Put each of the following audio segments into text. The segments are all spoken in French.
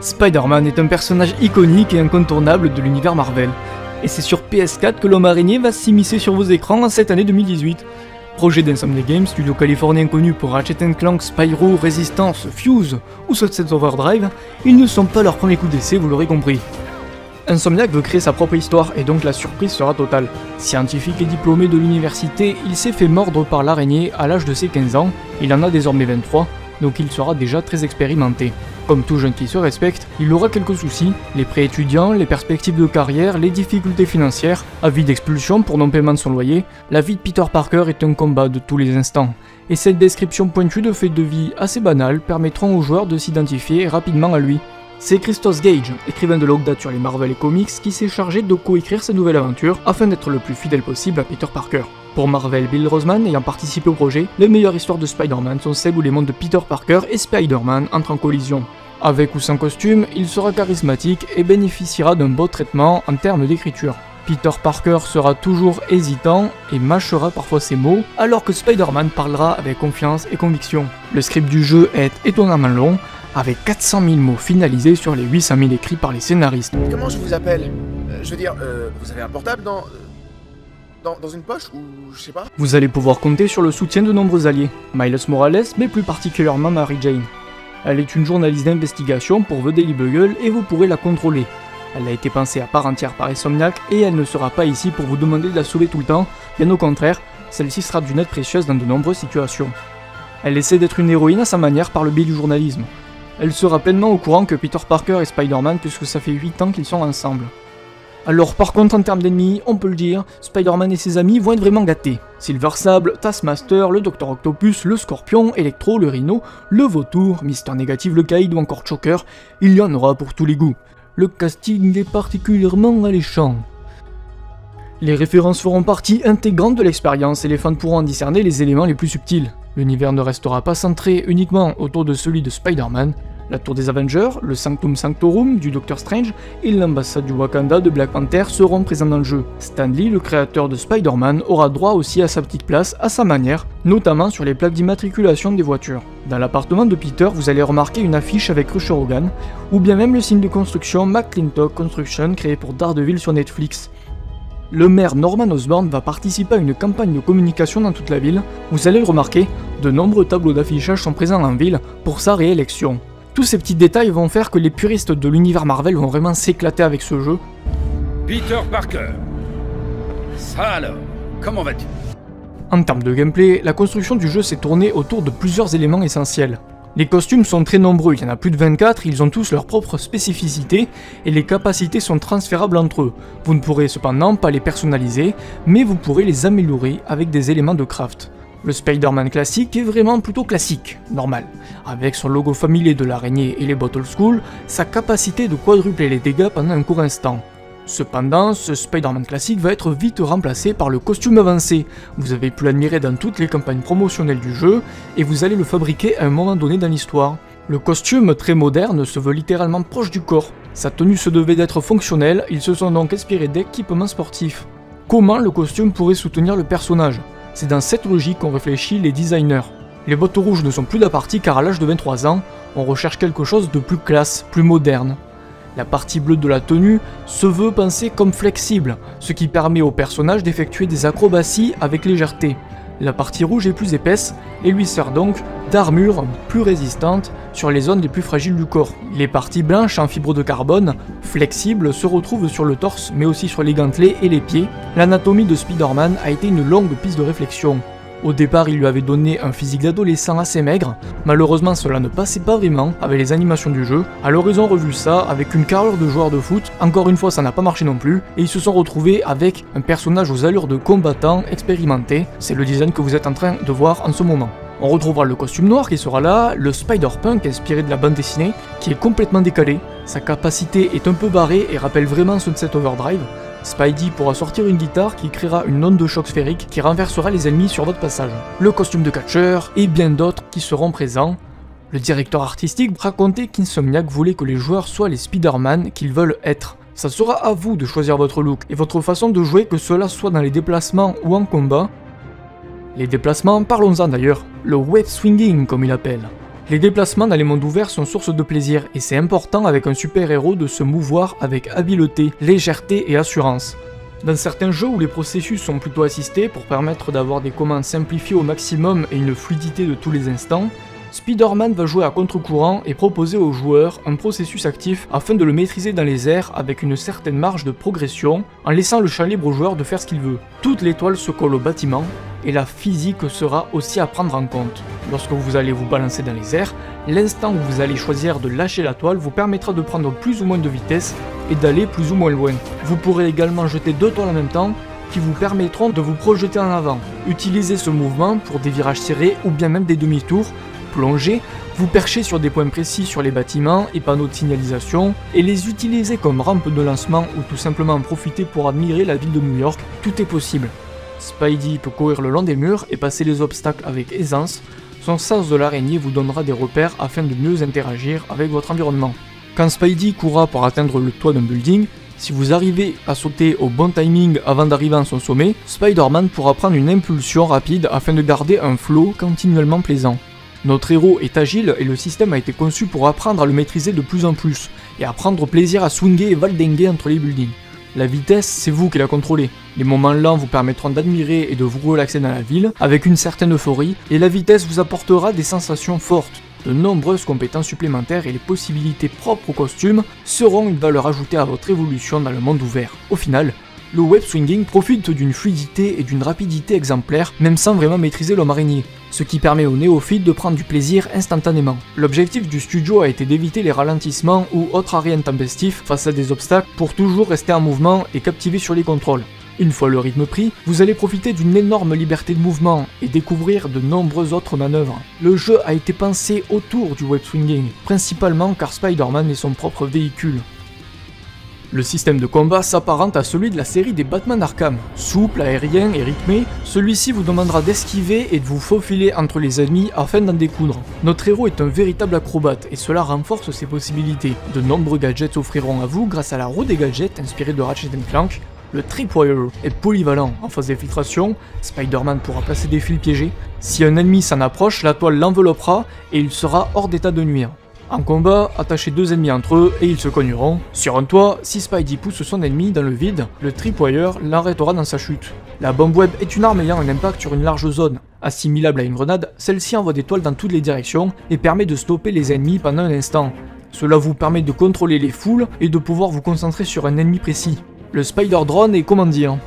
Spider-Man est un personnage iconique et incontournable de l'univers Marvel. Et c'est sur PS4 que l'homme araignée va s'immiscer sur vos écrans en cette année 2018. Projet d'Insomniac Games, studio californien connu pour Ratchet & Clank, Spyro, Resistance, Fuse ou Sunset Overdrive, ils ne sont pas leur premier coup d'essai, vous l'aurez compris. Insomniac veut créer sa propre histoire et donc la surprise sera totale. Scientifique et diplômé de l'université, il s'est fait mordre par l'araignée à l'âge de ses 15 ans, il en a désormais 23, donc il sera déjà très expérimenté. Comme tout jeune qui se respecte, il aura quelques soucis, les prêts étudiants, les perspectives de carrière, les difficultés financières, avis d'expulsion pour non-paiement de son loyer, la vie de Peter Parker est un combat de tous les instants. Et cette description pointue de faits de vie assez banals permettront aux joueurs de s'identifier rapidement à lui. C'est Christos Gage, écrivain de longue date sur les Marvel et comics, qui s'est chargé de coécrire sa nouvelle aventure afin d'être le plus fidèle possible à Peter Parker. Pour Marvel, Bill Roseman ayant participé au projet, les meilleures histoires de Spider-Man sont celles où les mondes de Peter Parker et Spider-Man entrent en collision. Avec ou sans costume, il sera charismatique et bénéficiera d'un beau traitement en termes d'écriture. Peter Parker sera toujours hésitant et mâchera parfois ses mots, alors que Spider-Man parlera avec confiance et conviction. Le script du jeu est étonnamment long, avec 400 000 mots finalisés sur les 800 000 écrits par les scénaristes. Comment je vous appelle? Je veux dire, vous avez un portable dans une poche ou je sais pas? Vous allez pouvoir compter sur le soutien de nombreux alliés, Miles Morales, mais plus particulièrement Mary Jane. Elle est une journaliste d'investigation pour The Daily Bugle et vous pourrez la contrôler. Elle a été pensée à part entière par Insomniac et elle ne sera pas ici pour vous demander de la sauver tout le temps, bien au contraire, celle-ci sera d'une aide précieuse dans de nombreuses situations. Elle essaie d'être une héroïne à sa manière par le biais du journalisme. Elle sera pleinement au courant que Peter Parker et Spider-Man puisque ça fait 8 ans qu'ils sont ensemble. Alors par contre en termes d'ennemis, on peut le dire, Spider-Man et ses amis vont être vraiment gâtés. Silver Sable, Taskmaster, le Dr Octopus, le Scorpion, Electro, le Rhino, le Vautour, Mister Négatif, le Caïd ou encore Choker, il y en aura pour tous les goûts. Le casting est particulièrement alléchant. Les références feront partie intégrante de l'expérience et les fans pourront en discerner les éléments les plus subtils. L'univers ne restera pas centré uniquement autour de celui de Spider-Man. La tour des Avengers, le Sanctum Sanctorum du Docteur Strange et l'ambassade du Wakanda de Black Panther seront présents dans le jeu. Stan Lee, le créateur de Spider-Man, aura droit aussi à sa petite place, à sa manière, notamment sur les plaques d'immatriculation des voitures. Dans l'appartement de Peter, vous allez remarquer une affiche avec Rusher Hogan, ou bien même le signe de construction McClintock Construction créé pour Daredevil sur Netflix. Le maire Norman Osborn va participer à une campagne de communication dans toute la ville. Vous allez le remarquer, de nombreux tableaux d'affichage sont présents en ville pour sa réélection. Tous ces petits détails vont faire que les puristes de l'univers Marvel vont vraiment s'éclater avec ce jeu. Peter Parker. Ça alors, comment vas-tu? En termes de gameplay, la construction du jeu s'est tournée autour de plusieurs éléments essentiels. Les costumes sont très nombreux, il y en a plus de 24, ils ont tous leurs propres spécificités et les capacités sont transférables entre eux. Vous ne pourrez cependant pas les personnaliser, mais vous pourrez les améliorer avec des éléments de craft. Le Spider-Man classique est vraiment plutôt classique, normal. Avec son logo familier de l'araignée et les bottes old school, sa capacité de quadrupler les dégâts pendant un court instant. Cependant, ce Spider-Man classique va être vite remplacé par le costume avancé. Vous avez pu l'admirer dans toutes les campagnes promotionnelles du jeu, et vous allez le fabriquer à un moment donné dans l'histoire. Le costume, très moderne, se veut littéralement proche du corps. Sa tenue se devait d'être fonctionnelle, ils se sont donc inspirés d'équipements sportifs. Comment le costume pourrait soutenir le personnage? C'est dans cette logique qu'ont réfléchi les designers. Les bottes rouges ne sont plus de la partie car à l'âge de 23 ans, on recherche quelque chose de plus classe, plus moderne. La partie bleue de la tenue se veut pensée comme flexible, ce qui permet au personnage d'effectuer des acrobaties avec légèreté. La partie rouge est plus épaisse et lui sert donc d'armure plus résistante sur les zones les plus fragiles du corps. Les parties blanches en fibre de carbone, flexibles, se retrouvent sur le torse mais aussi sur les gantelets et les pieds. L'anatomie de Spider-Man a été une longue piste de réflexion. Au départ, il lui avait donné un physique d'adolescent assez maigre, malheureusement cela ne passait pas vraiment avec les animations du jeu, alors ils ont revu ça avec une carrure de joueur de foot, encore une fois ça n'a pas marché non plus, et ils se sont retrouvés avec un personnage aux allures de combattant expérimenté, c'est le design que vous êtes en train de voir en ce moment. On retrouvera le costume noir qui sera là, le Spider-Punk inspiré de la bande dessinée, qui est complètement décalé, sa capacité est un peu barrée et rappelle vraiment Sunset Overdrive. Spidey pourra sortir une guitare qui créera une onde de choc sphérique qui renversera les ennemis sur votre passage. Le costume de catcheur et bien d'autres qui seront présents. Le directeur artistique racontait qu'Insomniac voulait que les joueurs soient les Spider-Man qu'ils veulent être. Ça sera à vous de choisir votre look et votre façon de jouer, que cela soit dans les déplacements ou en combat. Les déplacements, parlons-en d'ailleurs, le web swinging comme il appelle. Les déplacements dans les mondes ouverts sont source de plaisir, et c'est important avec un super-héros de se mouvoir avec habileté, légèreté et assurance. Dans certains jeux où les processus sont plutôt assistés pour permettre d'avoir des commandes simplifiées au maximum et une fluidité de tous les instants, Spider-Man va jouer à contre-courant et proposer aux joueurs un processus actif afin de le maîtriser dans les airs avec une certaine marge de progression en laissant le champ libre au joueur de faire ce qu'il veut. Toute l'étoile se colle au bâtiment et la physique sera aussi à prendre en compte. Lorsque vous allez vous balancer dans les airs, l'instant où vous allez choisir de lâcher la toile vous permettra de prendre plus ou moins de vitesse et d'aller plus ou moins loin. Vous pourrez également jeter 2 toiles en même temps qui vous permettront de vous projeter en avant. Utilisez ce mouvement pour des virages serrés ou bien même des demi-tours, plonger, vous percher sur des points précis sur les bâtiments et panneaux de signalisation et les utiliser comme rampe de lancement ou tout simplement en profiter pour admirer la ville de New York, tout est possible. Spidey peut courir le long des murs et passer les obstacles avec aisance, son sens de l'araignée vous donnera des repères afin de mieux interagir avec votre environnement. Quand Spidey courra pour atteindre le toit d'un building, si vous arrivez à sauter au bon timing avant d'arriver à son sommet, Spider-Man pourra prendre une impulsion rapide afin de garder un flow continuellement plaisant. Notre héros est agile et le système a été conçu pour apprendre à le maîtriser de plus en plus, et à prendre plaisir à swinguer et valdinguer entre les buildings. La vitesse, c'est vous qui la contrôlez. Les moments lents vous permettront d'admirer et de vous relaxer dans la ville, avec une certaine euphorie, et la vitesse vous apportera des sensations fortes. De nombreuses compétences supplémentaires et les possibilités propres au costume seront une valeur ajoutée à votre évolution dans le monde ouvert. Au final, le web swinging profite d'une fluidité et d'une rapidité exemplaires, même sans vraiment maîtriser l'homme araignée, ce qui permet aux néophytes de prendre du plaisir instantanément. L'objectif du studio a été d'éviter les ralentissements ou autres arrêts intempestifs face à des obstacles pour toujours rester en mouvement et captiver sur les contrôles. Une fois le rythme pris, vous allez profiter d'une énorme liberté de mouvement et découvrir de nombreuses autres manœuvres. Le jeu a été pensé autour du web swinging, principalement car Spider-Man est son propre véhicule. Le système de combat s'apparente à celui de la série des Batman Arkham. Souple, aérien et rythmé, celui-ci vous demandera d'esquiver et de vous faufiler entre les ennemis afin d'en découdre. Notre héros est un véritable acrobate et cela renforce ses possibilités. De nombreux gadgets s'offriront à vous grâce à la roue des gadgets inspirée de Ratchet & Clank. Le Tripwire est polyvalent. En phase d'infiltration, Spider-Man pourra placer des fils piégés. Si un ennemi s'en approche, la toile l'enveloppera et il sera hors d'état de nuire. En combat, attachez 2 ennemis entre eux et ils se cogneront. Sur un toit, si Spidey pousse son ennemi dans le vide, le Tripwire l'arrêtera dans sa chute. La bombe web est une arme ayant un impact sur une large zone. Assimilable à une grenade, celle-ci envoie des toiles dans toutes les directions et permet de stopper les ennemis pendant un instant. Cela vous permet de contrôler les foules et de pouvoir vous concentrer sur un ennemi précis. Le Spider Drone est comment dire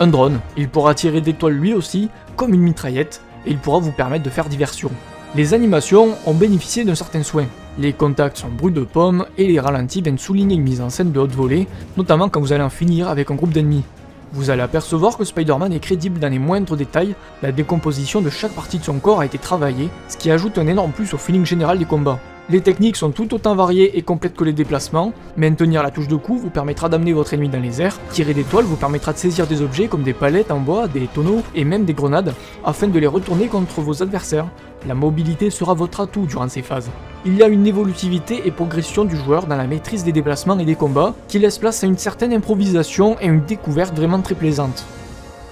un drone, il pourra tirer des toiles lui aussi, comme une mitraillette, et il pourra vous permettre de faire diversion. Les animations ont bénéficié d'un certain soin. Les contacts sont bruts de pomme et les ralentis viennent souligner une mise en scène de haute volée, notamment quand vous allez en finir avec un groupe d'ennemis. Vous allez apercevoir que Spider-Man est crédible dans les moindres détails, la décomposition de chaque partie de son corps a été travaillée, ce qui ajoute un énorme plus au feeling général des combats. Les techniques sont tout autant variées et complètes que les déplacements, maintenir la touche de coup vous permettra d'amener votre ennemi dans les airs, tirer des toiles vous permettra de saisir des objets comme des palettes en bois, des tonneaux et même des grenades, afin de les retourner contre vos adversaires. La mobilité sera votre atout durant ces phases. Il y a une évolutivité et progression du joueur dans la maîtrise des déplacements et des combats, qui laisse place à une certaine improvisation et une découverte vraiment très plaisante.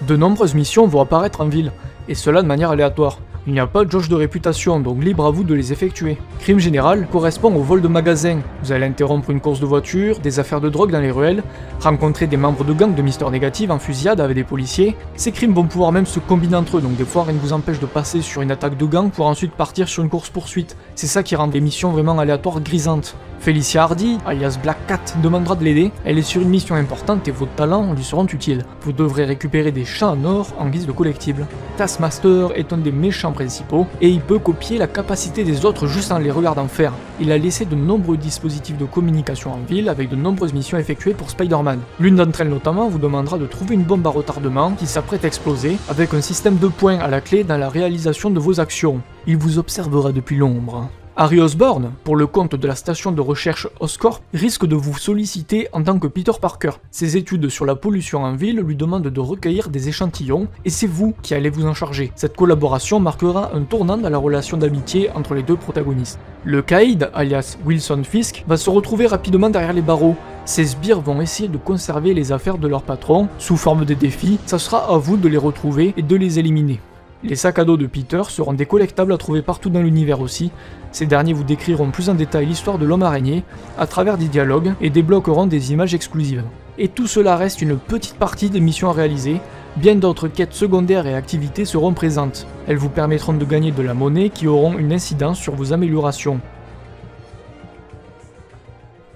De nombreuses missions vont apparaître en ville, et cela de manière aléatoire. Il n'y a pas de jauge de réputation, donc libre à vous de les effectuer. Crime général correspond au vol de magasins. Vous allez interrompre une course de voiture, des affaires de drogue dans les ruelles, rencontrer des membres de gangs de Mister Négative en fusillade avec des policiers. Ces crimes vont pouvoir même se combiner entre eux, donc des fois rien ne vous empêche de passer sur une attaque de gang pour ensuite partir sur une course-poursuite. C'est ça qui rend les missions vraiment aléatoires grisantes. Felicia Hardy, alias Black Cat, demandera de l'aider. Elle est sur une mission importante et vos talents lui seront utiles. Vous devrez récupérer des chats en or en guise de collectible. Taskmaster est un des méchants principaux et il peut copier la capacité des autres juste en les regardant faire. Il a laissé de nombreux dispositifs de communication en ville avec de nombreuses missions effectuées pour Spider-Man. L'une d'entre elles notamment vous demandera de trouver une bombe à retardement qui s'apprête à exploser avec un système de points à la clé dans la réalisation de vos actions. Il vous observera depuis l'ombre. Harry Osborn, pour le compte de la station de recherche Oscorp, risque de vous solliciter en tant que Peter Parker. Ses études sur la pollution en ville lui demandent de recueillir des échantillons, et c'est vous qui allez vous en charger. Cette collaboration marquera un tournant dans la relation d'amitié entre les deux protagonistes. Le Caïd, alias Wilson Fisk, va se retrouver rapidement derrière les barreaux. Ces sbires vont essayer de conserver les affaires de leur patron, sous forme de défis, ça sera à vous de les retrouver et de les éliminer. Les sacs à dos de Peter seront des collectables à trouver partout dans l'univers aussi. Ces derniers vous décriront plus en détail l'histoire de l'homme araignée à travers des dialogues et débloqueront des images exclusives. Et tout cela reste une petite partie des missions à réaliser, bien d'autres quêtes secondaires et activités seront présentes. Elles vous permettront de gagner de la monnaie qui auront une incidence sur vos améliorations.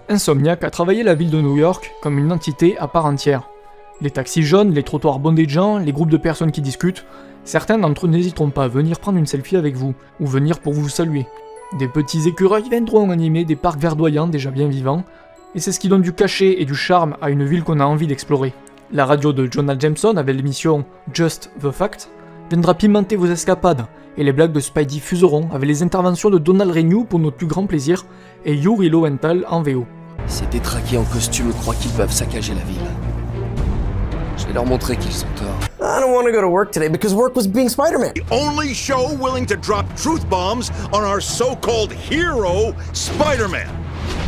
Insomniac a travaillé la ville de New York comme une entité à part entière. Les taxis jaunes, les trottoirs bondés de gens, les groupes de personnes qui discutent, certains d'entre eux n'hésiteront pas à venir prendre une selfie avec vous, ou venir pour vous saluer. Des petits écureuils viendront animer des parcs verdoyants déjà bien vivants, et c'est ce qui donne du cachet et du charme à une ville qu'on a envie d'explorer. La radio de Jonah Jameson avec l'émission Just the Fact viendra pimenter vos escapades, et les blagues de Spidey fuseront avec les interventions de Donald Renew pour notre plus grand plaisir, et Yuri Lowenthal en VO. Ces détraqués en costume croient qu'ils peuvent saccager la ville. Je vais leur montrer qu'ils ont tort. I don't want to go to work today because work was being Spider-Man. The only show willing to drop truth bombs on our so-called hero, Spider-Man.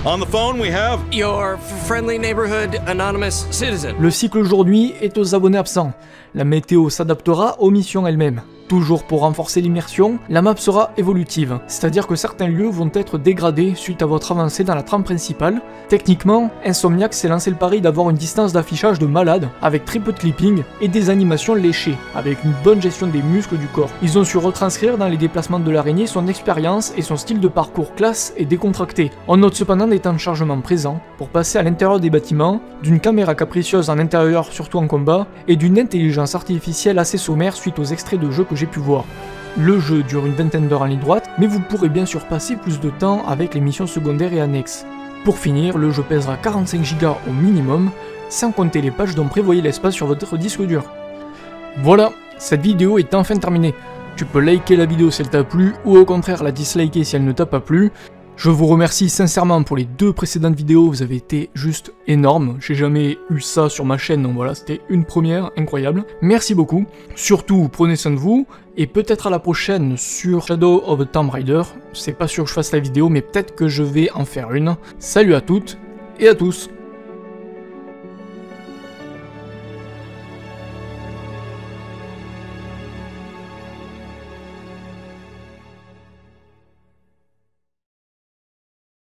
On the phone, we have Your friendly neighborhood anonymous citizen. Le cycle aujourd'hui est aux abonnés absents. La météo s'adaptera aux missions elles-mêmes. Toujours pour renforcer l'immersion, la map sera évolutive, c'est-à-dire que certains lieux vont être dégradés suite à votre avancée dans la trame principale. Techniquement, Insomniac s'est lancé le pari d'avoir une distance d'affichage de malade, avec très peu de clipping et des animations léchées, avec une bonne gestion des muscles du corps. Ils ont su retranscrire dans les déplacements de l'araignée son expérience et son style de parcours classe et décontracté. On note cependant des temps de chargement présents pour passer à l'intérieur des bâtiments, d'une caméra capricieuse en intérieur surtout en combat, et d'une intelligence artificielle assez sommaire suite aux extraits de jeux que j'ai pu voir. Le jeu dure une vingtaine d'heures en ligne droite, mais vous pourrez bien sûr passer plus de temps avec les missions secondaires et annexes. Pour finir, le jeu pèsera 45 Go au minimum, sans compter les pages dont prévoyez l'espace sur votre disque dur. Voilà, cette vidéo est enfin terminée. Tu peux liker la vidéo si elle t'a plu, ou au contraire la disliker si elle ne t'a pas plu. Je vous remercie sincèrement pour les 2 précédentes vidéos, vous avez été juste énormes. J'ai jamais eu ça sur ma chaîne, donc voilà, c'était une première incroyable. Merci beaucoup. Surtout, prenez soin de vous, et peut-être à la prochaine sur Shadow of the Tomb Raider. C'est pas sûr que je fasse la vidéo, mais peut-être que je vais en faire une. Salut à toutes et à tous.